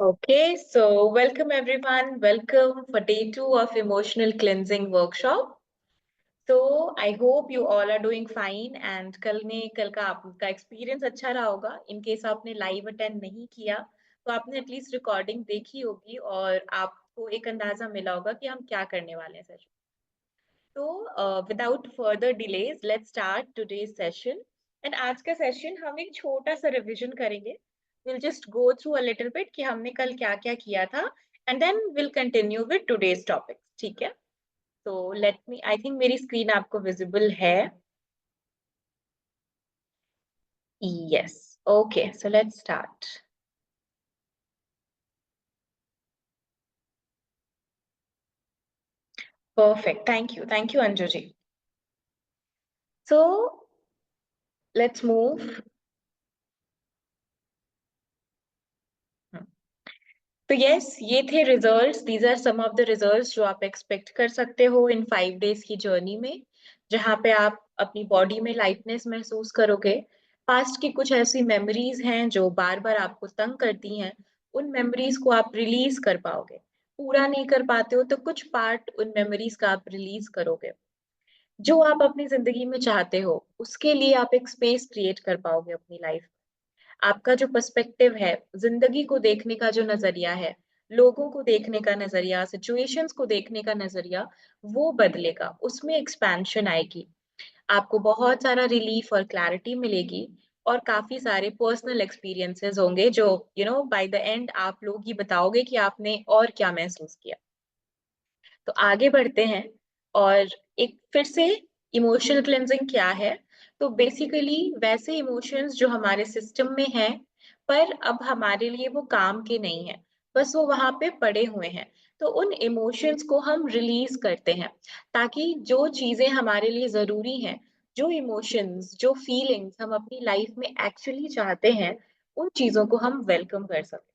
Okay, so welcome everyone. Welcome for day two of emotional cleansing workshop. So I hope you all are doing fine and कल का आपका experience अच्छा रहा होगा. In case आपने live attend नहीं किया, तो आपने एटलीस्ट रिकॉर्डिंग देखी होगी और आपको एक अंदाजा मिला होगा कि हम क्या करने वाले हैं सेशन. तो without further delays let's start today's session. And आज का सेशन हम एक छोटा सा रिवीजन करेंगे. Will just go through a little bit कि हमने कल क्या क्या किया था and then will continue with today's topic. ठीक है. तो लेट मी, आई थिंक मेरी स्क्रीन आपको विजिबल है. Yes. Okay, so let's start. Perfect. Thank you Anju ji. So let's move. तो यस, ये थे results. These are some of the results जो आप एक्सपेक्ट कर सकते हो इन 5 डेज की जर्नी में, जहाँ पे आप अपनी बॉडी में लाइटनेस महसूस करोगे. पास्ट की कुछ ऐसी मेमोरीज हैं जो बार बार आपको तंग करती हैं. उन मेमोरीज को आप रिलीज कर पाओगे. पूरा नहीं कर पाते हो तो कुछ पार्ट उन मेमोरीज का आप रिलीज करोगे. जो आप अपनी जिंदगी में चाहते हो उसके लिए आप एक स्पेस क्रिएट कर पाओगे अपनी लाइफ. आपका जो पर्सपेक्टिव है, जिंदगी को देखने का जो नजरिया है, लोगों को देखने का नजरिया, सिचुएशंस को देखने का नजरिया, वो बदलेगा. उसमें एक्सपेंशन आएगी. आपको बहुत सारा रिलीफ और क्लैरिटी मिलेगी. और काफी सारे पर्सनल एक्सपीरियंसेस होंगे जो बाय द एंड आप लोग ही बताओगे कि आपने और क्या महसूस किया. तो आगे बढ़ते हैं. और एक फिर से, इमोशनल क्लेंजिंग क्या है? तो बेसिकली वैसे इमोशंस जो हमारे सिस्टम में हैं, पर अब हमारे लिए वो काम के नहीं है, बस वो वहां पे पड़े हुए हैं. तो उन इमोशंस को हम रिलीज करते हैं, ताकि जो चीजें हमारे लिए जरूरी हैं, जो इमोशंस, जो फीलिंग्स हम अपनी लाइफ में एक्चुअली चाहते हैं, उन चीजों को हम वेलकम कर सकें.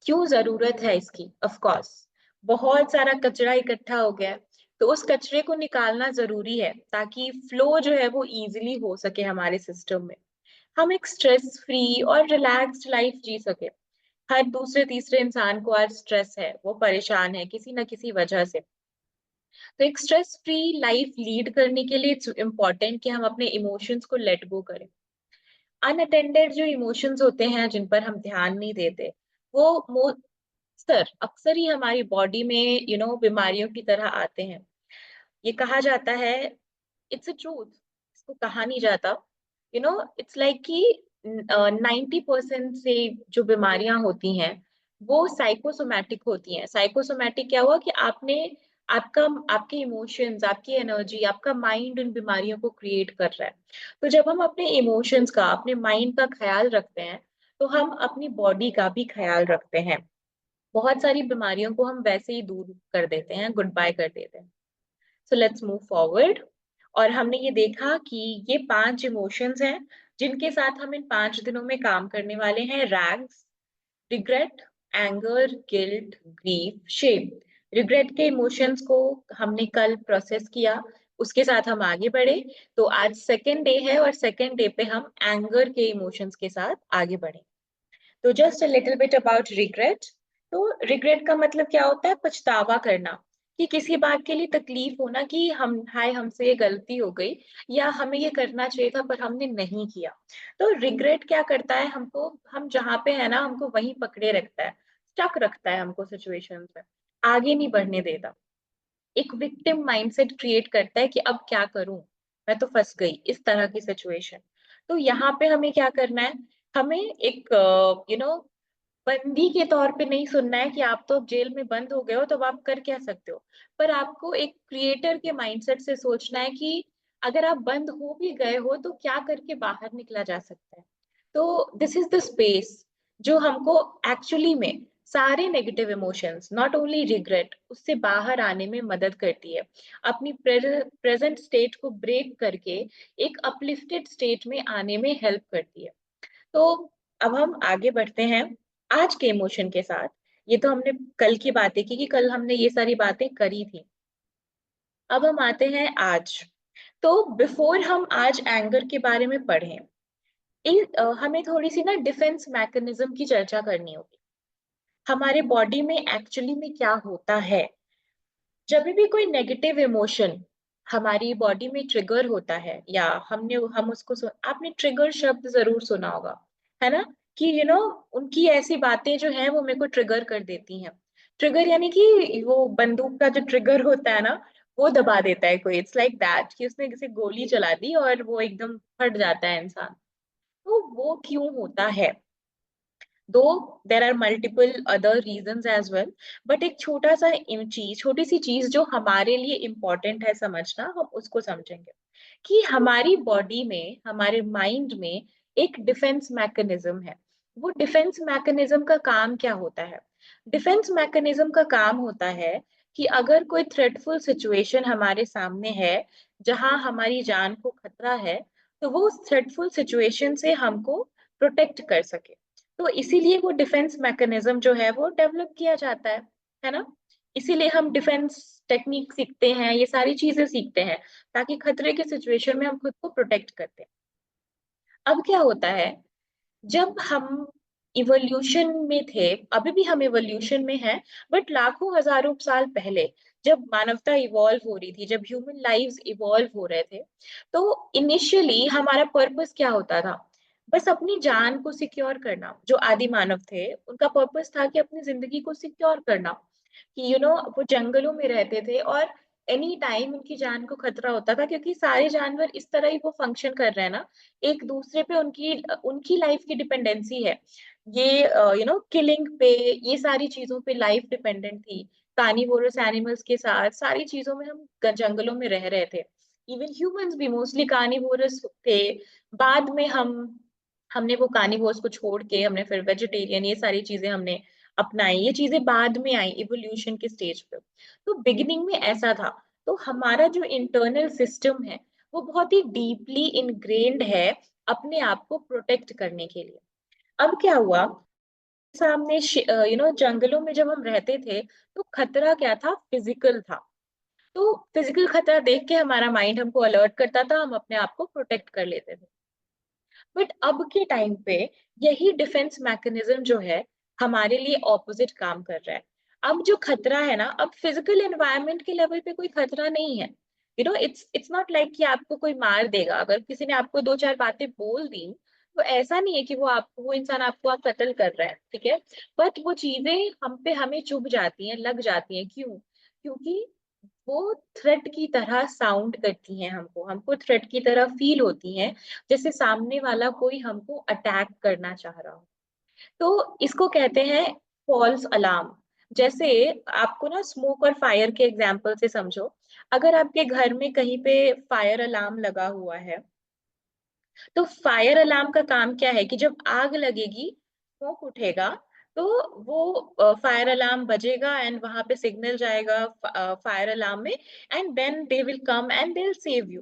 क्यों जरूरत है इसकी? ऑफ कोर्स, बहुत सारा कचरा इकट्ठा हो गया है. तो उस कचरे को निकालना जरूरी है ताकि फ्लो जो है वो इजीली हो सके हमारे सिस्टम में. हम एक स्ट्रेस फ्री और रिलैक्स्ड लाइफ जी सके. हर दूसरे तीसरे इंसान को आज स्ट्रेस है, वो परेशान है किसी ना किसी वजह से. तो एक स्ट्रेस फ्री लाइफ लीड करने के लिए इट्स इम्पोर्टेंट कि हम अपने इमोशंस को लेट गो करें. अनअटेंडेड जो इमोशंस होते हैं जिन पर हम ध्यान नहीं देते, वो अक्सर अक्सर ही हमारी बॉडी में बीमारियों की तरह आते हैं. ये कहा जाता है, इट्स अ ट्रूथ, इसको कहा नहीं जाता. इट्स लाइक कि 90% से जो बीमारियां होती हैं वो साइकोसोमैटिक होती हैं. साइकोसोमैटिक क्या हुआ कि आपका आपके इमोशंस, आपकी एनर्जी, आपका माइंड उन बीमारियों को क्रिएट कर रहा है. तो जब हम अपने इमोशंस का, अपने माइंड का ख्याल रखते हैं, तो हम अपनी बॉडी का भी ख्याल रखते हैं. बहुत सारी बीमारियों को हम वैसे ही दूर कर देते हैं, गुड बाय कर देते हैं. सो लेट्स मूव फॉरवर्ड. और हमने ये देखा कि ये 5 इमोशंस हैं जिनके साथ हम इन 5 दिनों में काम करने वाले हैं. Rage, regret, anger, guilt, grief, shame. Regret के इमोशंस को हमने कल प्रोसेस किया, उसके साथ हम आगे बढ़े. तो आज सेकेंड डे है और सेकेंड डे पे हम एंगर के इमोशंस के साथ आगे बढ़े. तो just a little bit about regret. तो रिग्रेट का मतलब क्या होता है? पछतावा करना. कि किसी बात के लिए तकलीफ होना कि हमसे ये गलती हो गई, या हमें ये करना चाहिए था पर हमने नहीं किया. तो रिग्रेट क्या करता है? हमको, हम जहाँ पे है ना, हमको वहीं पकड़े रखता है, स्टक रखता है हमको सिचुएशन में, आगे नहीं बढ़ने देता. एक विक्टिम माइंडसेट क्रिएट करता है कि अब क्या करूं, मैं तो फंस गई इस तरह की सिचुएशन. तो यहाँ पे हमें क्या करना है? हमें एक बंदी के तौर पे नहीं सुनना है कि आप तो अब जेल में बंद हो गए हो तो अब आप कर क्या सकते हो. पर आपको एक क्रिएटर के माइंडसेट से सोचना है कि अगर आप बंद हो भी गए हो तो क्या करके बाहर निकला जा सकता है. तो दिस इज द स्पेस जो हमको एक्चुअली में सारे negative emotions, not only regret, उससे बाहर आने में मदद करती है. अपनी प्रेजेंट स्टेट को ब्रेक करके एक अपलिफ्टेड स्टेट में आने में हेल्प करती है. तो अब हम आगे बढ़ते हैं आज के इमोशन के साथ. ये तो हमने कल की बातें की कि कल हमने ये सारी बातें करी थी. अब हम आते हैं आज. तो बिफोर हम आज एंगर के बारे में पढ़ें, हमें थोड़ी सी ना डिफेंस मैकेनिज्म की चर्चा करनी होगी. हमारे बॉडी में एक्चुअली में क्या होता है। जब भी कोई नेगेटिव इमोशन हमारी बॉडी में ट्रिगर होता है, या हम उसको आपने ट्रिगर शब्द जरूर सुना होगा, है ना, कि उनकी ऐसी बातें जो है वो मेरे को ट्रिगर कर देती हैं। ट्रिगर यानी कि वो बंदूक का जो ट्रिगर होता है ना, वो दबा देता है कोई, इट्स लाइक दैट कि उसने किसी गोली चला दी और वो एकदम फट जाता है इंसान। तो वो क्यों होता है? दो, there are multiple other reasons as well, but एक छोटा सा छोटी सी चीज जो हमारे लिए इम्पोर्टेंट है समझना, हम उसको समझेंगे कि हमारी बॉडी में, हमारे माइंड में एक डिफेंस मैकेनिज्म है। वो डिफेंस मैकेनिज्म का काम क्या होता है? डिफेंस मैकेनिज्म का काम होता है कि अगर कोई थ्रेटफुल सिचुएशन हमारे सामने है, जहां हमारी जान को खतरा है, तो वो उस थ्रेटफुल सिचुएशन से हमको प्रोटेक्ट कर सके। तो इसीलिए वो डिफेंस मैकेनिज्म जो है वो डेवलप किया जाता है ना। इसीलिए हम डिफेंस टेक्निक सीखते हैं, ये सारी चीजें सीखते हैं, ताकि खतरे के सिचुएशन में हम खुद को प्रोटेक्ट करते हैं। अब क्या होता है, जब हम इवोल्यूशन में थे, अभी भी हम इवोल्यूशन में हैं, बट लाखों हजारों साल पहले जब मानवता इवॉल्व हो रही थी, जब ह्यूमन लाइव्स इवॉल्व हो रहे थे, तो इनिशियली हमारा पर्पस क्या होता था? बस अपनी जान को सिक्योर करना। जो आदि मानव थे, उनका पर्पस था कि अपनी जिंदगी को सिक्योर करना, कि वो जंगलों में रहते थे और एनी टाइम उनकी जान को खतरा होता था, क्योंकि सारे जानवर इस तरह ही वो फंक्शन कर रहे हैं ना, एक दूसरे पे उनकी उनकी लाइफ की डिपेंडेंसी है। ये किलिंग पे, ये सारी चीजों पे लाइफ डिपेंडेंट थी। कार्निवोरस एनिमल्स के साथ सारी चीजों में हम जंगलों में रह रहे थे। इवन ह्यूमंस भी मोस्टली कार्निवोरस थे। बाद में हमने वो कार्निवोर्स को छोड़ के हमने फिर वेजिटेरियन, ये सारी चीजें हमने अपनाई। ये चीजें बाद में आई इवोल्यूशन के स्टेज पे। तो बिगिनिंग में ऐसा था। तो हमारा जो इंटरनल सिस्टम है, वो बहुत ही डीपली इनग्रेन्ड है अपने आप को प्रोटेक्ट करने के लिए। अब क्या हुआ, सामने जंगलों में जब हम रहते थे, तो खतरा क्या था? फिजिकल था। तो फिजिकल खतरा देख के हमारा माइंड हमको अलर्ट करता था, हम अपने आप को प्रोटेक्ट कर लेते थे। बट अब के टाइम पे यही डिफेंस मैकेनिज्म जो है, हमारे लिए ऑपोजिट काम कर रहा है। अब जो खतरा है ना, अब फिजिकल एनवायरनमेंट के लेवल पे कोई खतरा नहीं है। इट्स नॉट लाइक कि आपको कोई मार देगा। अगर किसी ने आपको दो चार बातें बोल दी, तो ऐसा नहीं है कि वो इंसान आपको आप कत्ल कर रहा है, ठीक है। बट वो चीजें हम पे हमें चुभ जाती हैं, लग जाती हैं। क्यों? क्योंकि वो थ्रेट की तरह साउंड करती हैं, हमको हमको थ्रेट की तरह फील होती हैं, जैसे सामने वाला कोई हमको अटैक करना चाह रहा हो। तो इसको कहते हैं फॉल्स अलार्म। जैसे आपको ना स्मोक और फायर के एग्जांपल से समझो। अगर आपके घर में कहीं पे फायर अलार्म लगा हुआ है, तो फायर अलार्म का काम क्या है कि जब आग लगेगी, स्मोक उठेगा, तो वो फायर अलार्म बजेगा एंड वहां पे सिग्नल जाएगा फायर अलार्म में, and then they will come and they will save you.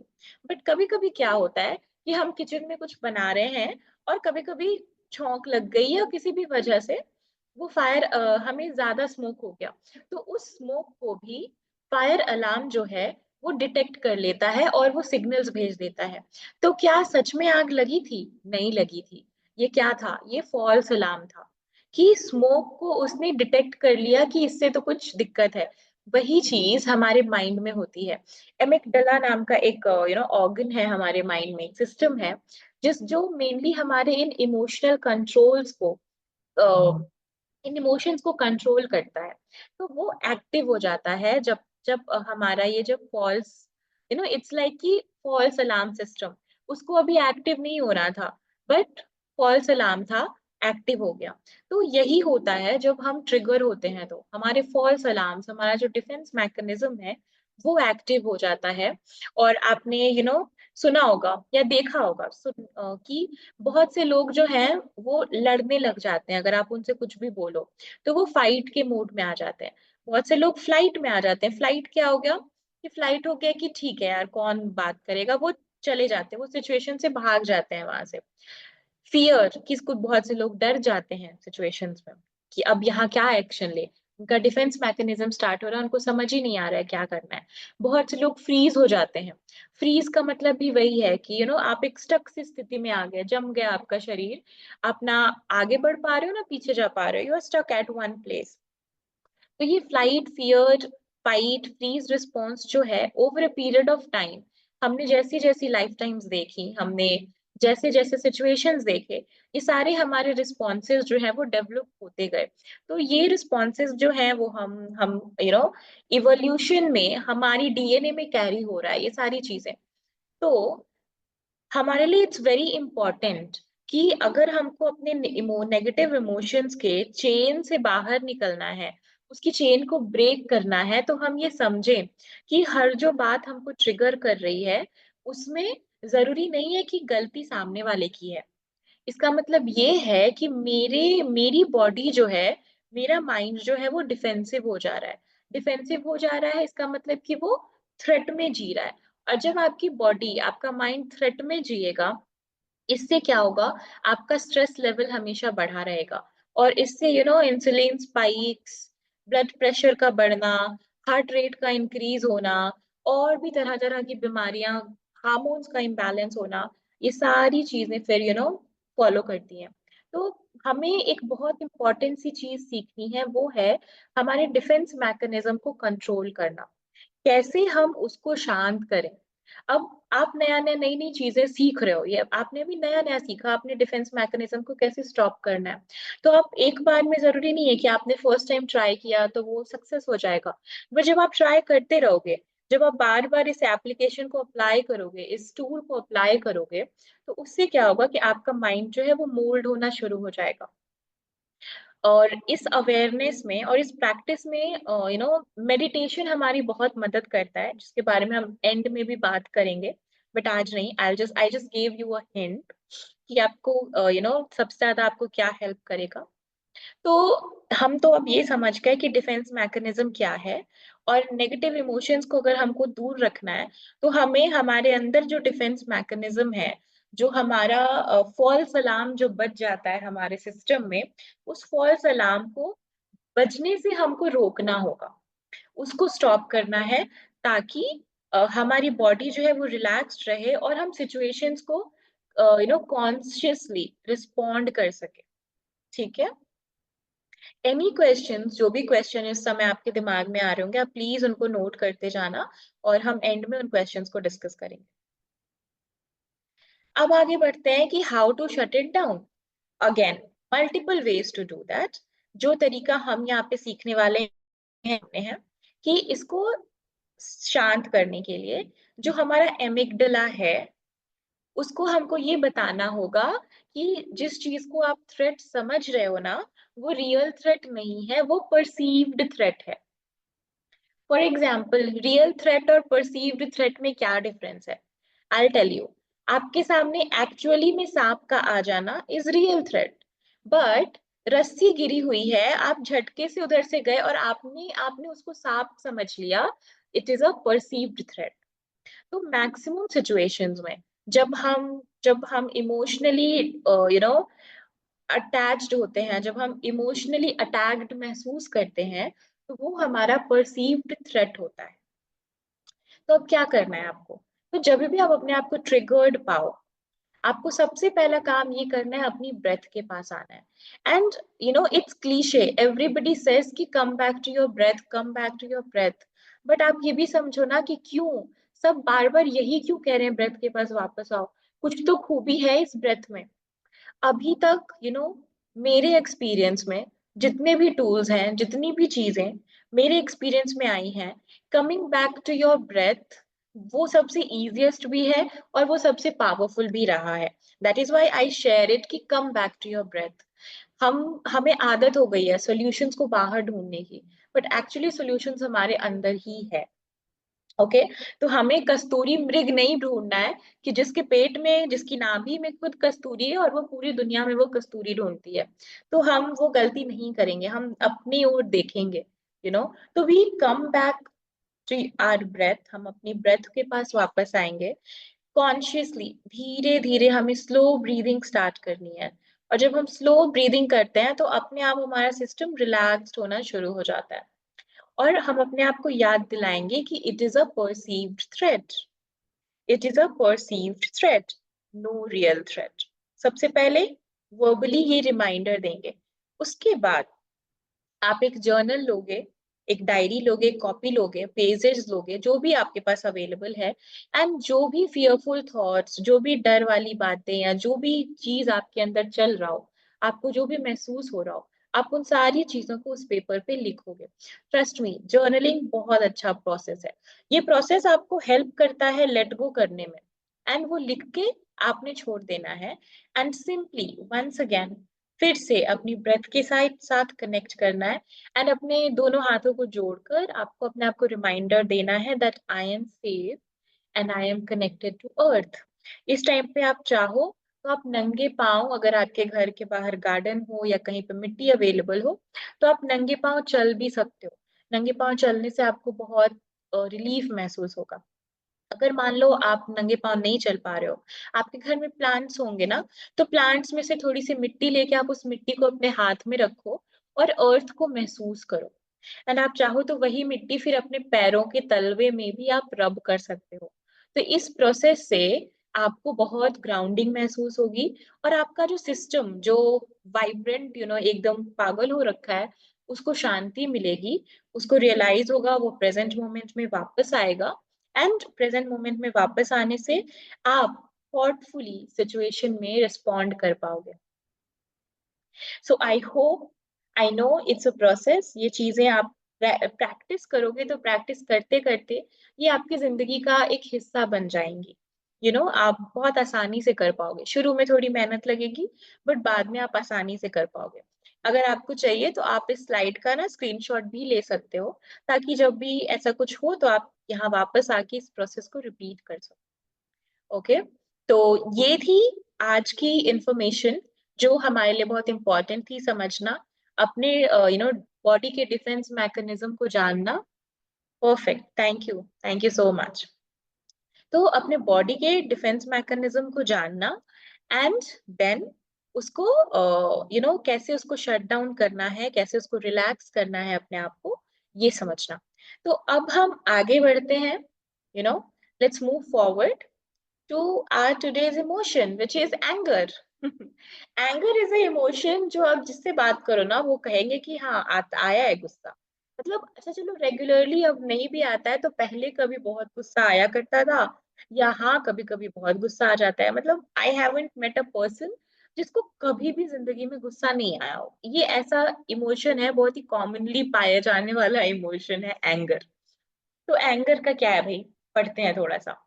But कभी कभी क्या होता है कि हम किचन में कुछ बना रहे हैं, और कभी कभी छौंक लग गई या किसी भी वजह से वो फायर, हमें ज्यादा स्मोक हो गया, तो उस स्मोक को भी फायर अलार्म जो है वो डिटेक्ट कर लेता है और वो सिग्नल्स भेज देता है। तो क्या सच में आग लगी थी? नहीं लगी थी। ये क्या था? ये फॉल्स अलार्म था, कि स्मोक को उसने डिटेक्ट कर लिया कि इससे तो कुछ दिक्कत है। वही चीज हमारे माइंड में होती है। एमिकडाला नाम का एक ऑर्गन है हमारे माइंड में, एक सिस्टम है जिस जो मेनली हमारे इन इमोशनल कंट्रोल्स को, इन इमोशंस को कंट्रोल करता है। तो वो एक्टिव हो जाता है जब जब हमारा ये जब फॉल्स, इट्स लाइक कि फॉल्स अलार्म सिस्टम, उसको अभी एक्टिव नहीं हो रहा था, बट फॉल्स अलार्म था, एक्टिव हो गया। तो यही होता है जब हम ट्रिगर होते हैं, तो हमारे फॉल्स अलार्म्स, हमारा जो डिफेंस मैकेनिज्म है, वो एक्टिव हो जाता है। और आपने सुना होगा या देखा होगा कि बहुत से लोग जो हैं वो लड़ने लग जाते हैं। अगर आप उनसे कुछ भी बोलो, तो वो फाइट के मूड में आ जाते हैं। बहुत से लोग फ्लाइट में आ जाते हैं। फ्लाइट क्या हो गया? कि फ्लाइट हो गया कि ठीक है यार, कौन बात करेगा, वो चले जाते हैं, वो सिचुएशन से भाग जाते हैं वहां से। फियर, किसको, बहुत से लोग डर जाते हैं सिचुएशंस में कि अब यहाँ क्या एक्शन ले। उनका डिफेंस मैकेनिज्म स्टार्ट हो रहा है, उनको समझ ही नहीं आ रहा है क्या करना है। बहुत से लोग फ्रीज हो जाते हैं। फ्रीज का मतलब भी वही है कि आप एक स्टक सी स्थिति में आ गए, जम गया आपका शरीर, आप ना आगे बढ़ पा रहे हो ना पीछे जा पा रहे हो, you are stuck at one place. तो ये flight, fear, fight, freeze response जो है over a period of time, हमने जैसी जैसी लाइफ टाइम्स देखी, हमने जैसे जैसे सिचुएशंस देखे, ये सारे हमारे रिस्पॉन्सेज जो है वो डेवलप होते गए। तो ये रिस्पॉन्सेज जो है वो हम इवोल्यूशन में हमारी डीएनए में कैरी हो रहा है ये सारी चीजें। तो हमारे लिए इट्स वेरी इंपॉर्टेंट कि अगर हमको अपने नेगेटिव इमोशंस के चेन से बाहर निकलना है, उसकी चेन को ब्रेक करना है, तो हम ये समझें कि हर जो बात हमको ट्रिगर कर रही है उसमें जरूरी नहीं है कि गलती सामने वाले की है। इसका मतलब ये है कि मेरी बॉडी जो है, मेरा माइंड जो है वो डिफेंसिव हो जा रहा है। डिफेंसिव हो जा रहा है इसका मतलब कि वो थ्रेट में जी रहा है। और जब आपकी बॉडी, आपका माइंड थ्रेट में जिएगा, इससे क्या होगा, आपका स्ट्रेस लेवल हमेशा बढ़ा रहेगा। और इससे इंसुलिन स्पाइक्स, ब्लड प्रेशर का बढ़ना, हार्ट रेट का इंक्रीज होना, और भी तरह तरह की बीमारियां, हार्मोन्स का इम्बैलेंस होना, ये सारी चीजें फिर फॉलो करती हैं। तो हमें एक बहुत इंपॉर्टेंट सी चीज सीखनी है, वो है हमारे डिफेंस मैकेनिज्म को कंट्रोल करना। कैसे हम उसको शांत करें। अब आप नया नया नई नई चीजें सीख रहे हो, ये आपने अभी नया नया सीखा, आपने डिफेंस मैकेनिज्म को कैसे स्टॉप करना है। तो आप एक बार में जरूरी नहीं है कि आपने फर्स्ट टाइम ट्राई किया तो वो सक्सेस हो जाएगा। बट जब आप ट्राई करते रहोगे, जब आप बार बार इस एप्लीकेशन को अप्लाई करोगे, इस टूल को अप्लाई करोगे, तो उससे क्या होगा कि आपका माइंड जो है वो मोल्ड होना शुरू हो जाएगा। और इस अवेयरनेस में और इस प्रैक्टिस में मेडिटेशन हमारी बहुत मदद करता है, जिसके बारे में हम एंड में भी बात करेंगे। बट आज नहीं, I just give you a hint कि आपको सबसे ज्यादा आपको क्या हेल्प करेगा। तो हम तो अब ये समझ गए कि डिफेंस मैकेनिज्म क्या है, और नेगेटिव इमोशंस को अगर हमको दूर रखना है, तो हमें हमारे अंदर जो डिफेंस मैकेनिज्म है, जो हमारा फॉल्स अलार्म जो बज जाता है हमारे सिस्टम में, उस फॉल्स अलार्म को बजने से हमको रोकना होगा, उसको स्टॉप करना है, ताकि हमारी बॉडी जो है वो रिलैक्स्ड रहे और हम सिचुएशंस को कॉन्शियसली रिस्पॉन्ड कर सके। ठीक है। एनी क्वेश्चंस, जो भी क्वेश्चन इस समय आपके दिमाग में आ रहे होंगे, आप प्लीज उनको नोट करते जाना, और हम एंड में उन क्वेश्चंस को डिस्कस करेंगे। अब आगे बढ़ते हैं कि how to shut it down. Again, multiple ways to do that. जो तरीका हम यहाँ पे सीखने वाले हैं कि इसको शांत करने के लिए, जो हमारा एमिगडला है, उसको हमको ये बताना होगा कि जिस चीज को आप थ्रेट समझ रहे हो ना, वो रियल थ्रेट नहीं है, वो परसीव्ड थ्रेट है। फॉर एग्जाम्पल, रियल थ्रेट और परसीव्ड थ्रेट में क्या डिफरेंस है, आई टेल यू। आपके सामने एक्चुअली में सांप का आ जाना इज रियल थ्रेट, बट रस्सी गिरी हुई है, आप झटके से उधर से गए और आपने आपने उसको सांप समझ लिया, it is a perceived threat. तो मैक्सिमम सिचुएशंस में जब हम इमोशनली अटैच्ड होते हैं, जब हम इमोशनली अटैक्ड महसूस करते हैं, तो वो हमारा परसीव्ड थ्रेट होता है। तो अब क्या करना है आपको, तो जब भी आप अपने आप को ट्रिगर्ड पाओ, आपको सबसे पहला काम ये करना है, अपनी ब्रेथ के पास आना है। And it's cliche, everybody says कि come back to your breath, come back to your breath. But आप ये भी समझो ना कि क्यों सब बार बार यही क्यों कह रहे हैं, ब्रेथ के पास वापस आओ। कुछ तो खूबी है इस ब्रेथ में। अभी तक मेरे एक्सपीरियंस में जितने भी टूल्स हैं, जितनी भी चीजें मेरे एक्सपीरियंस में आई हैं, coming back to your breath वो सबसे इजीएस्ट भी है और वो सबसे पावरफुल भी रहा है। That is why I share it कि come back to your breath. हमें आदत हो गई है सॉल्यूशंस को बाहर ढूंढने की, बट एक्चुअली सॉल्यूशंस हमारे अंदर ही है। ओके। तो हमें कस्तूरी मृग नहीं ढूंढना है कि जिसके पेट में, जिसकी नाभि में खुद कस्तूरी है और वो पूरी दुनिया में वो कस्तूरी ढूंढती है। तो हम वो गलती नहीं करेंगे, हम अपनी ओर देखेंगे। तो we come back to our breath, हम अपनी ब्रेथ के पास वापस आएंगे। कॉन्शियसली धीरे धीरे हमें स्लो ब्रीदिंग स्टार्ट करनी है। और जब हम स्लो ब्रीदिंग करते हैं तो अपने आप हमारा सिस्टम रिलैक्स्ड होना शुरू हो जाता है, और हम अपने आप को याद दिलाएंगे कि it is a perceived threat, it is a perceived threat, no real threat. सबसे पहले वर्बली ये रिमाइंडर देंगे, उसके बाद आप एक जर्नल लोगे, एक डायरी लोगे, एक कॉपी लोगे, पेजेस लोगे, जो भी आपके पास अवेलेबल है, एंड जो भी फियरफुल थॉट्स, जो भी डर वाली बातें या जो भी चीज आपके अंदर चल रहा हो, आपको जो भी महसूस हो रहा हो, आप उन सारी चीजों को उस पेपर पे लिखोगे। ट्रस्ट मी, जर्नलिंग बहुत अच्छा प्रोसेस है। ये प्रोसेस आपको हेल्प करता है लेट गो करने में, एंड वो लिख के आपने छोड़ देना है, एंड सिंपली वंस अगेन फिर से अपनी ब्रेथ के साथ साथ कनेक्ट करना है, एंड अपने दोनों हाथों को जोड़कर आपको अपने आप को रिमाइंडर देना है that I am safe and I am connected to earth. इस टाइम पे आप चाहो तो आप नंगे पांव, अगर आपके घर के बाहर गार्डन हो या कहीं पे मिट्टी अवेलेबल हो, तो आप नंगे पांव चल भी सकते हो। नंगे पांव चलने से आपको बहुत रिलीफ महसूस होगा। अगर मान लो आप नंगे पांव नहीं चल पा रहे हो, आपके घर में प्लांट्स होंगे ना, तो प्लांट्स में से थोड़ी सी मिट्टी लेके आप उस मिट्टी को अपने हाथ में रखो और अर्थ को महसूस करो। एंड आप चाहो तो वही मिट्टी फिर अपने पैरों के तलवे में भी आप रब कर सकते हो। तो इस प्रोसेस से आपको बहुत ग्राउंडिंग महसूस होगी, और आपका जो सिस्टम जो वाइब्रेंट एकदम पागल हो रखा है, उसको शांति मिलेगी, उसको रियलाइज होगा, वो प्रेजेंट मोमेंट में वापस आएगा, एंड प्रेजेंट मोमेंट में वापस आने से आप थॉटफुली सिचुएशन में रिस्पॉन्ड कर पाओगे। So I hope, I know it's a process, ये चीजें आप प्रैक्टिस करोगे तो प्रैक्टिस करते करते ये आपकी जिंदगी का एक हिस्सा बन जाएंगी। आप बहुत आसानी से कर पाओगे, शुरू में थोड़ी मेहनत लगेगी, बट बाद में आप आसानी से कर पाओगे। अगर आपको चाहिए तो आप इस स्लाइड का ना स्क्रीनशॉट भी ले सकते हो, ताकि जब भी ऐसा कुछ हो तो आप यहाँ वापस आके इस प्रोसेस को रिपीट कर सको। ओके, तो ये थी आज की इंफॉर्मेशन जो हमारे लिए बहुत इंपॉर्टेंट थी समझना, अपने बॉडी के डिफेंस मैकेनिज्म को जानना। Perfect, thank you so much. तो अपने बॉडी के डिफेंस मैकेनिज्म को जानना, एंड देन उसको कैसे उसको शट डाउन करना है, कैसे उसको रिलैक्स करना है अपने आप को, ये समझना। तो अब हम आगे बढ़ते हैं, let's move forward to our today's emotion, which is anger. Anger is a emotion जो आप जिससे बात करो ना वो कहेंगे कि हाँ आया है गुस्सा। मतलब अच्छा चलो रेगुलरली अब नहीं भी आता है, तो पहले कभी बहुत गुस्सा आया करता था, या हाँ कभी कभी बहुत गुस्सा आ जाता है। मतलब I haven't met a person जिसको कभी भी जिंदगी में गुस्सा नहीं आया हो। ये ऐसा इमोशन है, बहुत ही कॉमनली पाया जाने वाला इमोशन है एंगर। तो एंगर का क्या है भाई, पढ़ते हैं थोड़ा सा।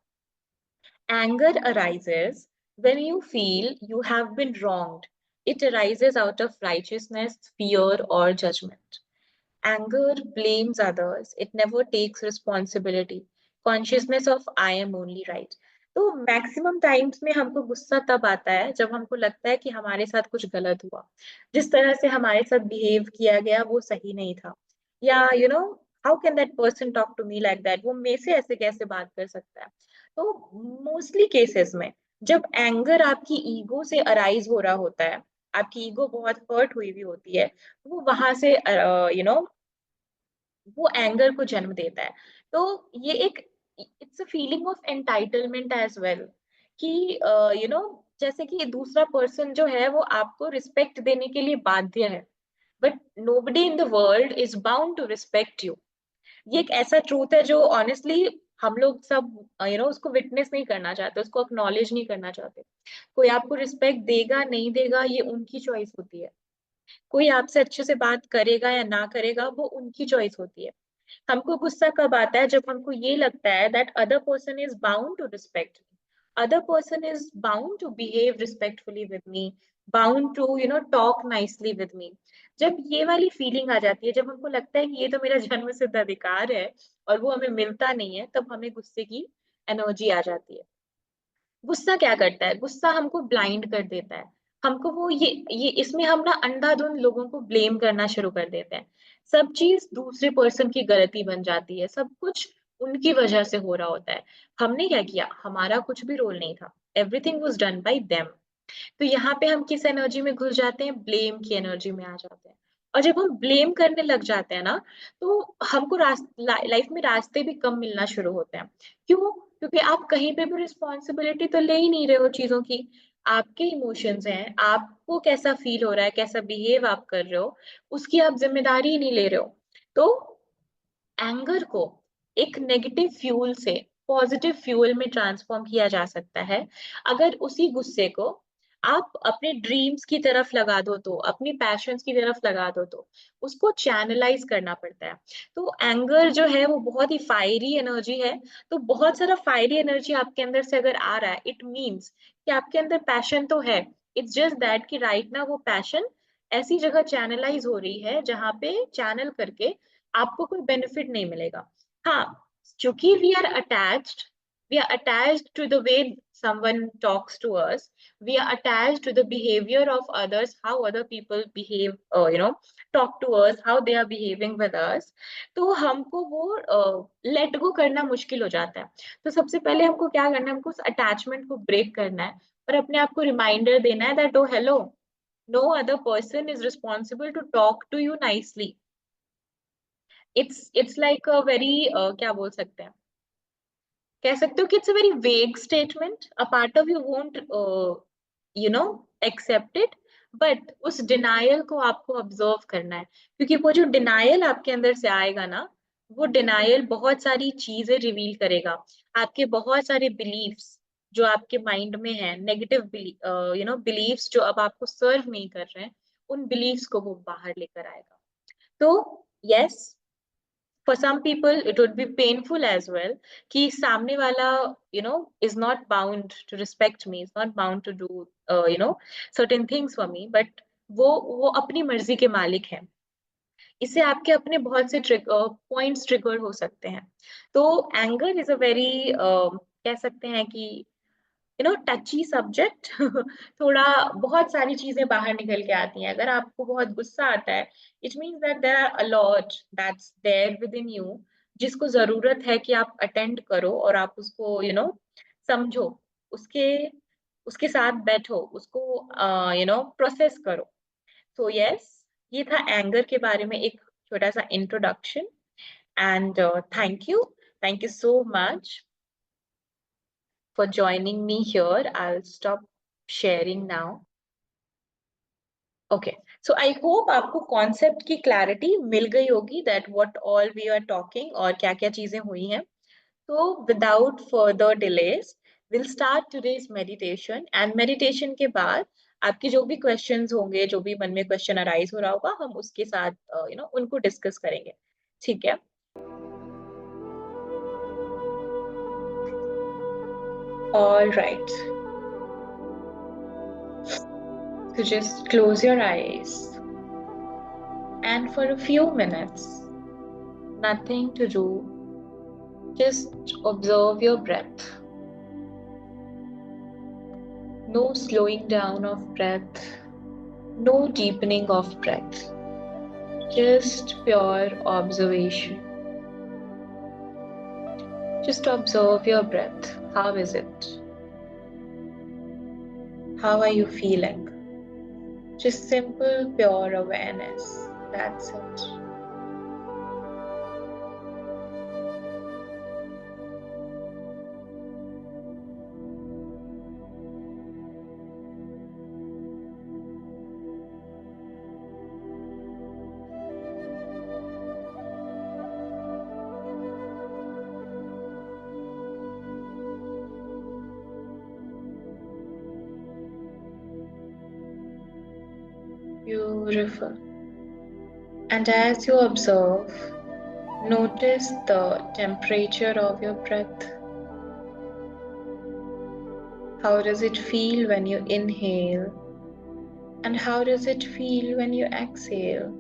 Anger arises when you feel you have been wronged. It arises out of righteousness, fear, or judgment. Anger blames others. It never takes responsibility. Consciousness of I am only right. तो maximum times में हमको गुस्सा तब आता है जब हमको लगता है कि हमारे साथ कुछ गलत हुआ, जिस तरह से हमारे साथ बिहेव किया गया वो सही नहीं था, या how can that person talk to me like that, वो मेरे से ऐसे कैसे बात कर सकता है। तो मोस्टली केसेस में जब एंगर आपकी ईगो से अराइज हो रहा होता है, आपकी ईगो बहुत हर्ट हुई हुई होती है, वो वहां से वो एंगर को जन्म देता है। तो ये एक it's a feeling of entitlement as well, कि जैसे कि दूसरा पर्सन जो है वो आपको रिस्पेक्ट देने के लिए बाध्य है, but nobody in the world is bound to respect you. ये एक ऐसा ट्रूथ है जो ऑनेस्टली हम लोग सब उसको विटनेस नहीं करना चाहते, उसको अक्नॉलेज नहीं करना चाहते। कोई आपको रिस्पेक्ट देगा नहीं देगा ये उनकी चॉइस होती है, कोई आपसे अच्छे से बात करेगा या ना करेगा वो उनकी चॉइस होती है। हमको गुस्सा कब आता है, जब हमको ये लगता है that other person is bound to respect me, other person is bound to behave respectfully with me, bound to talk nicely with me. जब ये वाली फीलिंग आ जाती है, जब हमको लगता है कि ये तो मेरा जन्म सिद्ध अधिकार है और वो हमें मिलता नहीं है, तब हमें गुस्से की एनर्जी आ जाती है। गुस्सा क्या करता है, गुस्सा हमको ब्लाइंड कर देता है। हमको वो ये इसमें हम ना अंधाधुंध लोगों को ब्लेम करना शुरू कर देते हैं। सब चीज दूसरे पर्सन की गलती बन जाती है, सब कुछ उनकी वजह से हो रहा होता है। हमने क्या किया, हमारा कुछ भी रोल नहीं था, everything was done by them. तो यहाँ पे हम किस एनर्जी में घुस जाते हैं, ब्लेम की एनर्जी में आ जाते हैं। और जब हम ब्लेम करने लग जाते हैं ना, तो हमको लाइफ में रास्ते भी कम मिलना शुरू होते हैं। क्यों? क्योंकि आप कहीं पे भी रिस्पॉन्सिबिलिटी तो ले ही नहीं रहे हो चीजों की। आपके इमोशंस हैं, आपको कैसा फील हो रहा है, कैसा बिहेव आप कर रहे हो, उसकी आप जिम्मेदारी ही नहीं ले रहे हो। तो एंगर को एक नेगेटिव फ्यूल से पॉजिटिव फ्यूल में ट्रांसफॉर्म किया जा सकता है, अगर उसी गुस्से को आप अपने ड्रीम्स की तरफ लगा दो, तो अपनी पैशंस की तरफ लगा दो, तो उसको चैनलाइज करना पड़ता है। तो एंगर जो है वो बहुत ही फायरी एनर्जी है। तो बहुत सारा फायरी एनर्जी आपके अंदर से अगर आ रहा है, इट मीन्स कि आपके अंदर पैशन तो है। इट्स जस्ट दैट कि राइट ना वो पैशन ऐसी जगह चैनलाइज हो रही है जहां पे चैनल करके आपको कोई बेनिफिट नहीं मिलेगा। हाँ, क्योंकि we are attached to the way someone talks to us, we are attached to the behavior of others, how other people behave, talk to us, how they are behaving with us। तो हमको वो let go करना मुश्किल हो जाता है। तो सबसे पहले हमको क्या करना है, हमको उस अटैचमेंट को ब्रेक करना है और अपने आप को रिमाइंडर देना है that oh hello, no other person is responsible to talk to you nicely. It's like a very, क्या बोल सकते हैं, कह सकते हो कि it's a very vague statement. A part of you won't you know accept it, but उस denial को आपको ऑब्जर्व करना है। क्योंकि वो जो डिनायल आपके अंदर से आएगा ना, वो डिनायल बहुत सारी चीजें रिवील करेगा। आपके बहुत सारे बिलीफ्स जो आपके माइंड में है, नेगेटिव बिलीफ्स जो अब आपको सर्व नहीं कर रहे हैं, उन बिलीफ्स को वो बाहर लेकर आएगा। तो yes, for some people it would be painful as well कि सामने वाला is not bound to respect me, is not bound to do certain things for me, but वो अपनी मर्जी के मालिक है। इससे आपके अपने बहुत से पॉइंट्स ट्रिगर हो सकते हैं। तो एंगर इज अ वेरी, कह सकते हैं कि टची सब्जेक्ट थोड़ा, बहुत सारी चीजें बाहर निकल के आती हैं। अगर आपको बहुत गुस्सा आता है, it means that there are a lot that's there within you, जिसको जरूरत है कि आप अटेंड करो और आप उसको समझो, उसके उसके साथ बैठो, उसको प्रोसेस करो। तो यस, ये था एंगर के बारे में एक छोटा सा introduction. And thank you so much for joining me here. I'll stop sharing now. Okay, so I hope आपको concept की clarity मिल गई होगी that what all we are talking और क्या क्या चीजें हुई हैं। तो without further delays, we'll start today's meditation, and meditation के बाद आपके जो भी questions होंगे, जो भी मन में question arise हो रहा होगा, हम उसके साथ उनको discuss करेंगे। ठीक है? All right. So just close your eyes. And for a few minutes, nothing to do, just observe your breath. No slowing down of breath, no deepening of breath, just pure observation. Just observe your breath. How is it? How are you feeling? Just simple, pure awareness. That's it. Beautiful. And as you observe, notice the temperature of your breath. How does it feel when you inhale? And how does it feel when you exhale?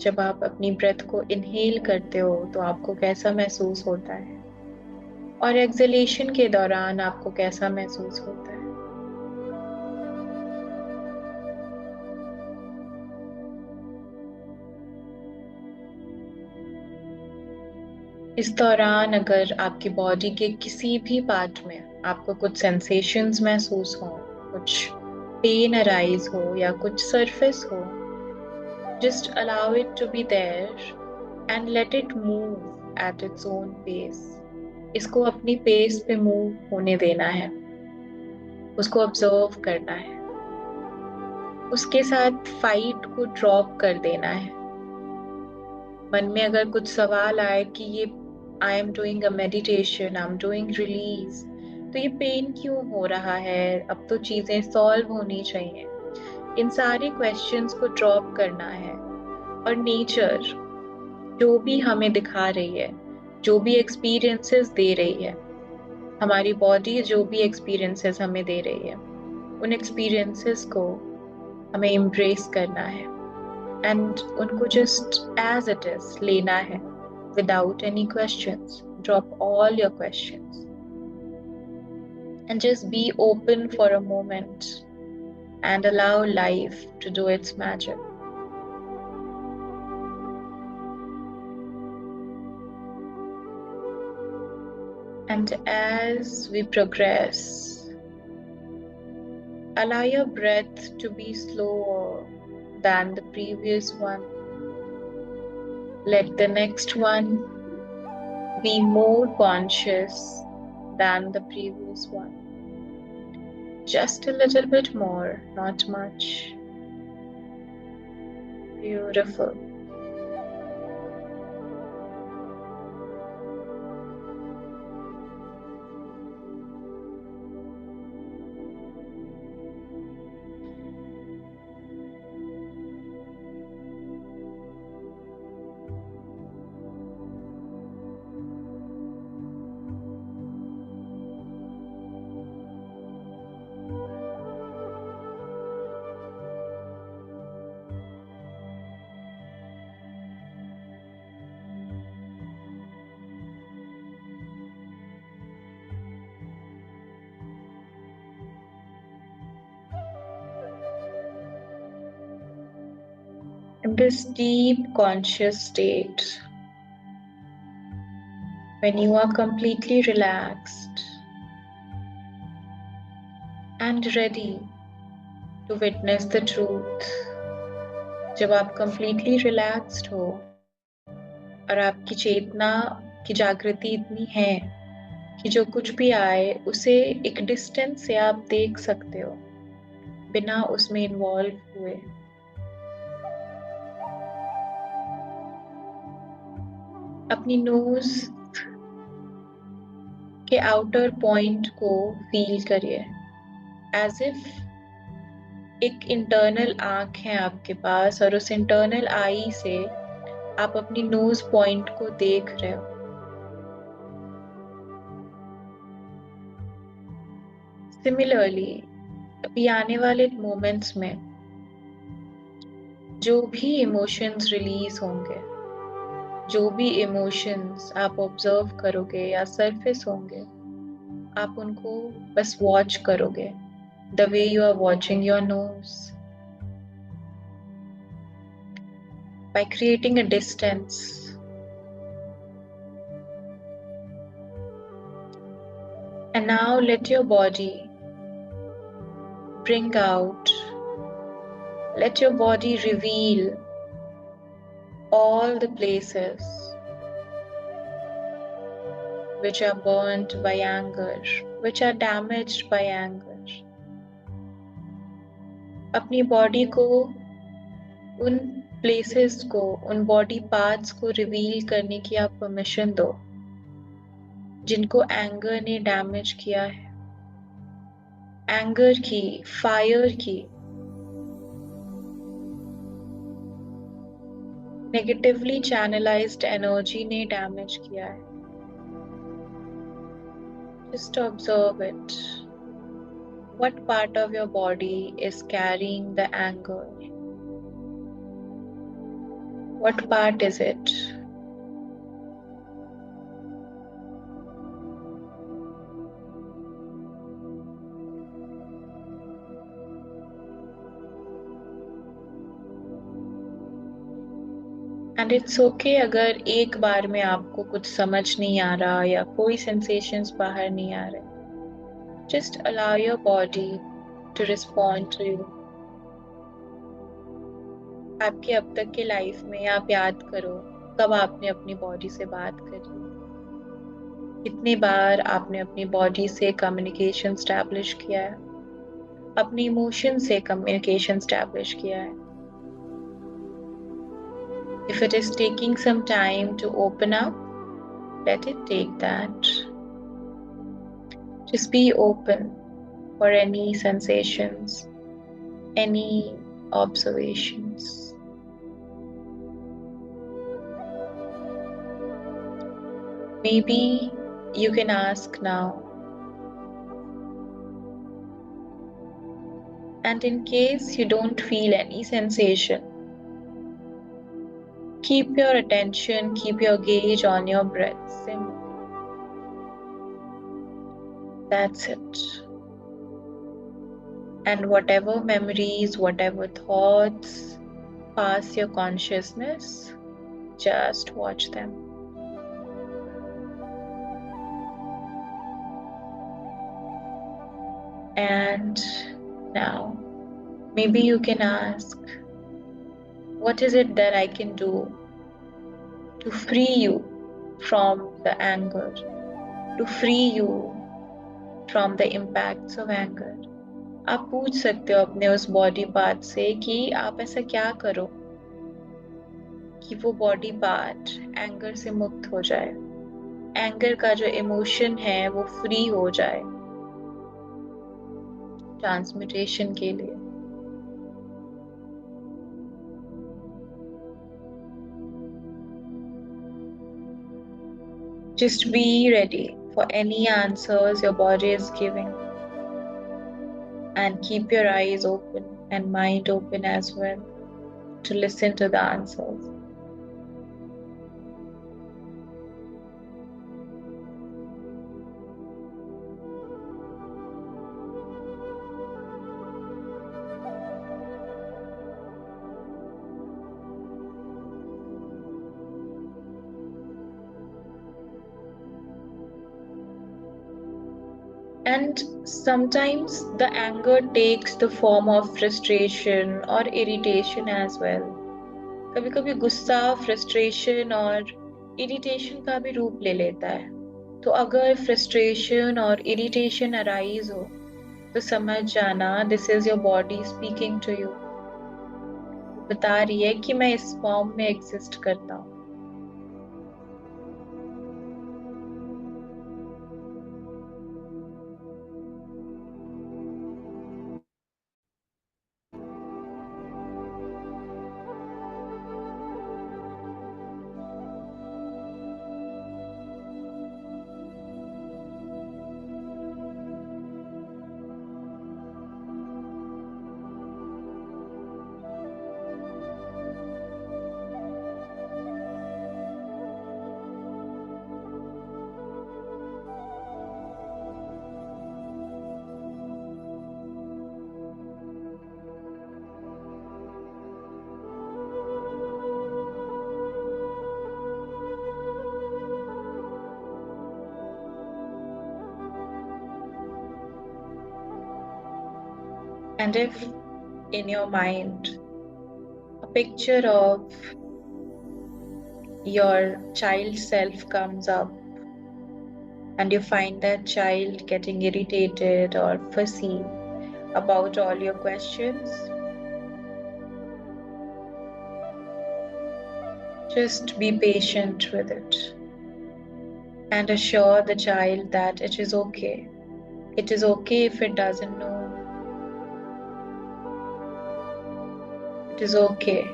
जब आप अपनी breath को inhale करते हो तो आपको कैसा महसूस होता है, और एक्सहेलेशन के दौरान आपको कैसा महसूस होता है। इस दौरान अगर आपकी बॉडी के किसी भी पार्ट में आपको कुछ सेंसेशंस महसूस हो, कुछ पेन अराइज हो या कुछ सरफेस हो, just allow it to be there and let it move at its own pace. इसको अपनी पेस पे मूव होने देना है, उसको ऑब्जर्व करना है, उसके साथ फाइट को ड्रॉप कर देना है। मन में अगर कुछ सवाल आए कि ये I am doing a meditation, I am doing release, तो ये पेन क्यों हो रहा है, अब तो चीजें सॉल्व होनी चाहिए, इन सारे क्वेश्चंस को ड्रॉप करना है। और नेचर जो भी हमें दिखा रही है, जो भी एक्सपीरियंसेस दे रही है, हमारी बॉडी जो भी एक्सपीरियंसेस हमें दे रही है, उन एक्सपीरियंसेस को हमें एम्ब्रेस करना है एंड उनको जस्ट एज इट इज लेना है without any questions. Drop all your questions and just be open for a moment and allow life to do its magic. And as we progress, allow your breath to be slower than the previous one. Let the next one be more conscious than the previous one. Just a little bit more, not much. Beautiful. In this deep conscious state, when you are completely relaxed and ready to witness the truth, जब आप completely relaxed हो और आपकी चेतना की जागृति इतनी है कि जो कुछ भी आए उसे एक डिस्टेंस से आप देख सकते हो बिना उसमें इन्वॉल्व हुए। अपनी नोज के आउटर पॉइंट को फील करिए, एज इफ एक इंटरनल आंख है आपके पास और उस इंटरनल आई से आप अपनी नोज पॉइंट को देख रहे हो। सिमिलरली अभी आने वाले मोमेंट्स में जो भी इमोशंस रिलीज होंगे, जो भी इमोशंस आप ऑब्जर्व करोगे या सरफेस होंगे, आप उनको बस वॉच करोगे the way you are watching your nose, by creating a distance. And now let your body bring out, let your body reveal all the places which are burnt by anger, which are damaged by anger. अपनी body को, उन places को, उन body parts को reveal करने की आप permission दो जिनको एंगर ने डैमेज किया है। एंगर की, फायर की, नेगेटिवली चैनलाइज्ड एनर्जी ने डैमेज किया है। Just observe it. What part of your body is carrying the anger? What part is it? And it's okay अगर एक बार में आपको कुछ समझ नहीं आ रहा या कोई सेंसेशंस बाहर नहीं आ रहे. Just allow your body to respond to you. आपके अब तक के लाइफ में आप याद करो कब आपने अपनी बॉडी से बात करी, कितनी बार आपने अपनी बॉडी से कम्युनिकेशन स्टैब्लिश किया है, अपने इमोशन से कम्युनिकेशन स्टैब्लिश किया है. If it is taking some time to open up, let it take that. Just be open for any sensations, any observations. Maybe you can ask now. And in case you don't feel any sensation, keep your attention, keep your gaze on your breath. Simply. That's it. And whatever memories, whatever thoughts pass your consciousness, just watch them. And now, maybe you can ask, what is it that I can do to free you from the anger, to free you from the impacts of anger? आप पूछ सकते हो अपने उस body part से कि आप ऐसा क्या करो कि वो बॉडी पार्ट एंगर से मुक्त हो जाए, एंगर का जो इमोशन है वो फ्री हो जाए ट्रांसम्यूटेशन के लिए. Just be ready for any answers your body is giving. And keep your eyes open and mind open as well to listen to the answers. And sometimes the anger takes the form of frustration or irritation as well. कभी कभी गुस्सा, frustration और irritation का भी रूप ले लेता है. तो अगर फ्रस्ट्रेशन और इरिटेशन अराइज हो तो समझ जाना this is your body speaking to you. बता रही है कि मैं इस फॉर्म में एग्जिस्ट करता हूँ. And if in your mind a picture of your child self comes up and you find that child getting irritated or fussy about all your questions, just be patient with it and assure the child that it is okay. It is okay if it doesn't know. It is okay.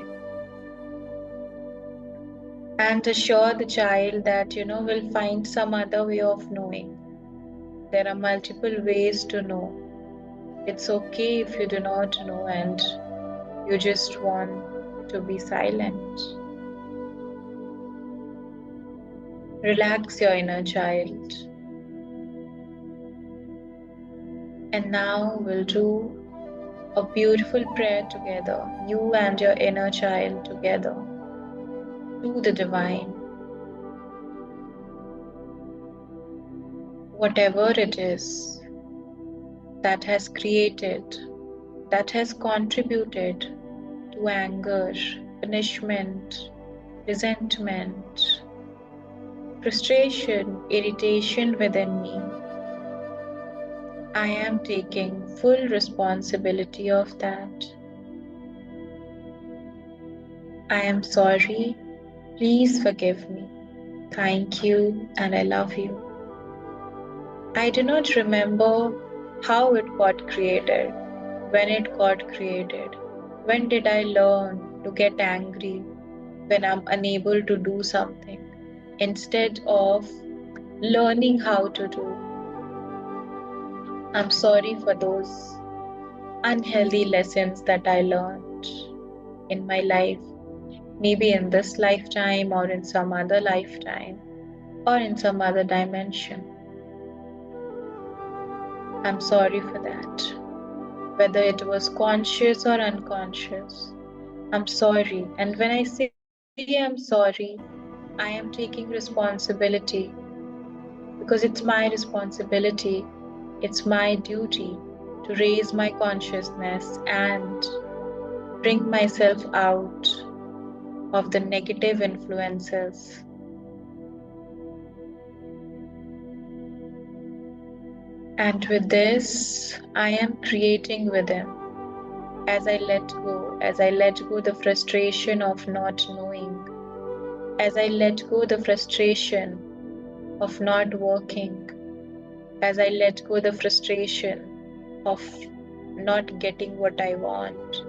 And assure the child that, we'll find some other way of knowing. There are multiple ways to know. It's okay if you do not know and you just want to be silent. Relax your inner child. And now we'll do a beautiful prayer together, you and your inner child together. to the divine. Whatever it is that has created, that has contributed to anger, punishment, resentment, frustration, irritation within me, I am taking full responsibility of that. I am sorry. Please forgive me. Thank you, and I love you. I do not remember how it got created, when it got created. When did I learn to get angry when I'm unable to do something instead of learning how to do? I'm sorry for those unhealthy lessons that I learned in my life, maybe in this lifetime or in some other lifetime or in some other dimension. I'm sorry for that. Whether it was conscious or unconscious, I'm sorry. And when I say I'm sorry, I am taking responsibility because it's my responsibility, it's my duty to raise my consciousness and bring myself out of the negative influences. And with this, I am creating within. As I let go the frustration of not knowing, as I let go the frustration of not working, as I let go the frustration of not getting what I want,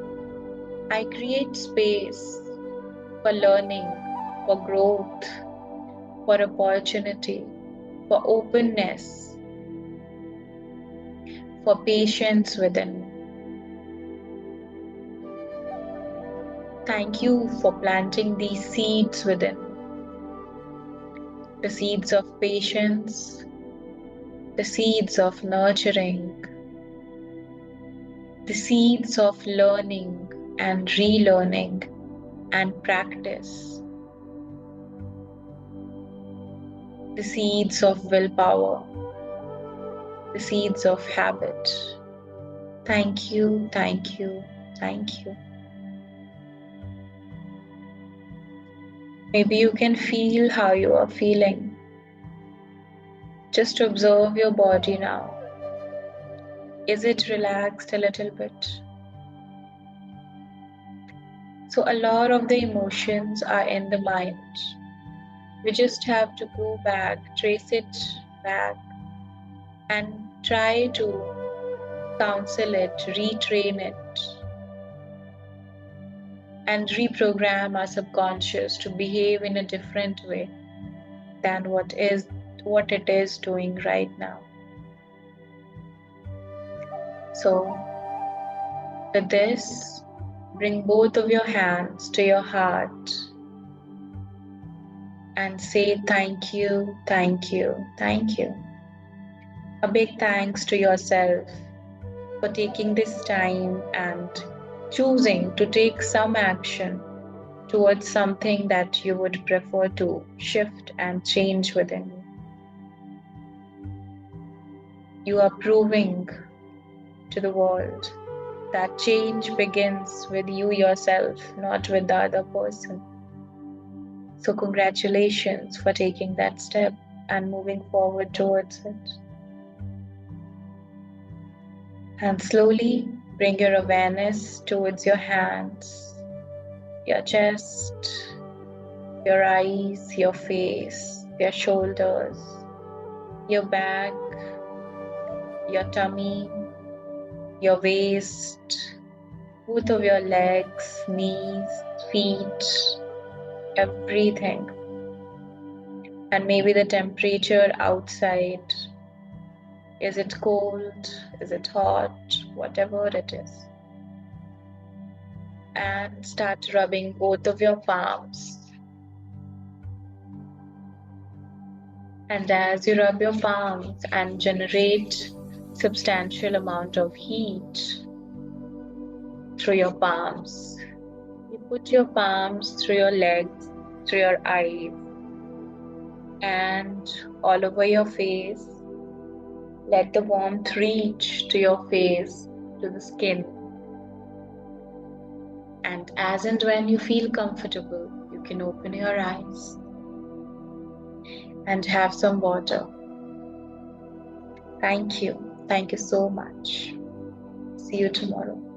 I create space for learning, for growth, for opportunity, for openness, for patience within me. Thank you for planting these seeds within me. The seeds of patience, the seeds of nurturing, the seeds of learning and relearning and practice, the seeds of willpower, the seeds of habit. Thank you, thank you, thank you. Maybe you can feel how you are feeling. Just observe your body now. Is it relaxed a little bit? So a lot of the emotions are in the mind. We just have to go back, trace it back, and try to counsel it, retrain it, and reprogram our subconscious to behave in a different way than what it is doing right now. So with this, bring both of your hands to your heart and say thank you, thank you, thank you. A big thanks to yourself for taking this time and choosing to take some action towards something that you would prefer to shift and change within you. You are proving to the world that change begins with you yourself, not with the other person. So congratulations for taking that step and moving forward towards it. And slowly bring your awareness towards your hands, your chest, your eyes, your face, your shoulders, your back, your tummy, your waist, both of your legs, knees, feet, everything. And maybe the temperature outside. Is it cold? Is it hot? Whatever it is. And start rubbing both of your palms. And as you rub your palms and generate substantial amount of heat through your palms, you put your palms through your legs through your eyes and all over your face. Let the warmth reach to your face, to the skin. And as and when you feel comfortable, you can open your eyes and have some water. Thank you. Thank you so much. See you tomorrow.